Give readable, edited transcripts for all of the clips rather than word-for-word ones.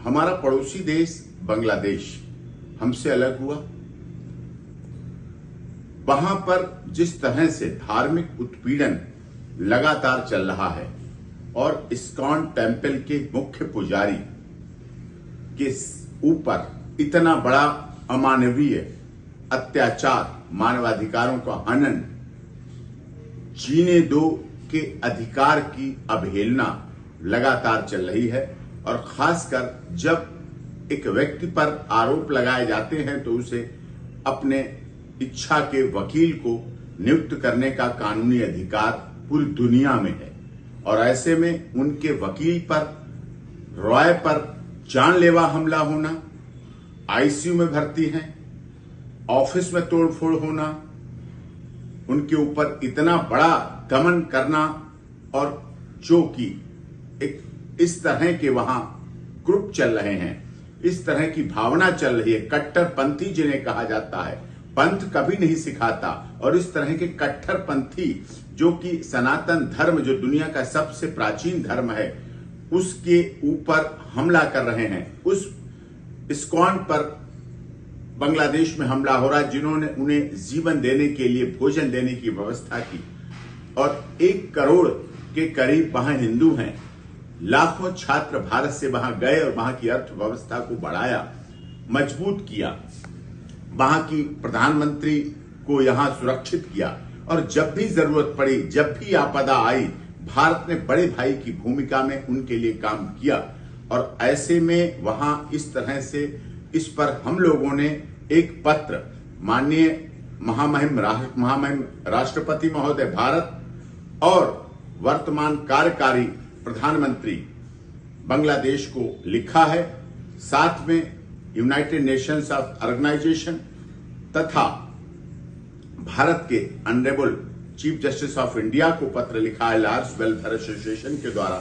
हमारा पड़ोसी देश बांग्लादेश हमसे अलग हुआ। वहां पर जिस तरह से धार्मिक उत्पीड़न लगातार चल रहा है और इस्कॉन टेम्पल के मुख्य पुजारी के ऊपर इतना बड़ा अमानवीय अत्याचार, मानवाधिकारों का हनन, जीने दो के अधिकार की अवहेलना लगातार चल रही है। और खासकर जब एक व्यक्ति पर आरोप लगाए जाते हैं तो उसे अपने इच्छा के वकील को नियुक्त करने का कानूनी अधिकार पूरी दुनिया में है। और ऐसे में उनके वकील पर, रॉय पर जानलेवा हमला होना, आईसीयू में भर्ती हैं, ऑफिस में तोड़फोड़ होना, उनके ऊपर इतना बड़ा दमन करना, और जो कि एक इस तरह के वहां ग्रुप चल रहे हैं, इस तरह की भावना चल रही है, कट्टरपंथी जिन्हें कहा जाता है। पंथ कभी नहीं सिखाता, और इस तरह के कट्टरपंथी जो कि सनातन धर्म, जो दुनिया का सबसे प्राचीन धर्म है, उसके ऊपर हमला कर रहे हैं। उस इस्कॉन पर बांग्लादेश में हमला हो रहा है, जिन्होंने उन्हें जीवन देने के लिए भोजन देने की व्यवस्था की, और 1 करोड़ के करीब वहां हिंदू हैं। लाखों छात्र भारत से वहां गए और वहां की अर्थव्यवस्था को बढ़ाया, मजबूत किया, वहां की प्रधानमंत्री को यहां सुरक्षित किया। और जब भी जरूरत पड़ी, जब भी आपदा आई, भारत ने बड़े भाई की भूमिका में उनके लिए काम किया। और ऐसे में वहां इस तरह से इस पर हम लोगों ने एक पत्र माननीय महामहिम राष्ट्रपति महोदय भारत और वर्तमान कार्यकारी प्रधानमंत्री बांग्लादेश को लिखा है, साथ में यूनाइटेड नेशंस ऑर्गेनाइजेशन तथा भारत के honourable chief justice of India को पत्र लिखा है, लॉयर्स वेलफेयर एसोसिएशन के द्वारा,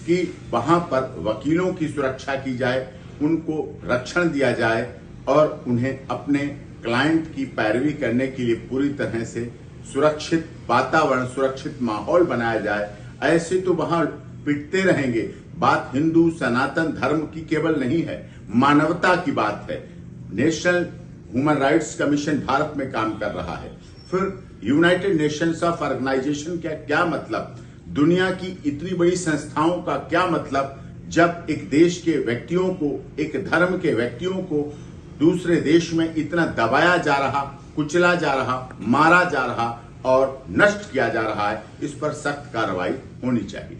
कि वहां पर वकीलों की सुरक्षा की जाए, उनको रक्षण दिया जाए और उन्हें अपने क्लाइंट की पैरवी करने के लिए पूरी तरह से सुरक्षित वातावरण, सुरक्षित माहौल बनाया जाए। ऐसे तो वहां पिटते रहेंगे। बात हिंदू सनातन धर्म की केवल नहीं है, मानवता की बात है। National human rights commission Bharat में काम कर रहा है। फिर यूनाइटेड नेशंस ऑफ ऑर्गेनाइजेशन का क्या मतलब, दुनिया की इतनी बड़ी संस्थाओं का क्या मतलब, जब एक देश के व्यक्तियों को, एक धर्म के व्यक्तियों को दूसरे देश में इतना दबाया जा रहा, कुचला जा रहा, मारा जा रहा और नष्ट किया जा रहा है। इस पर सख्त कार्रवाई होनी चाहिए।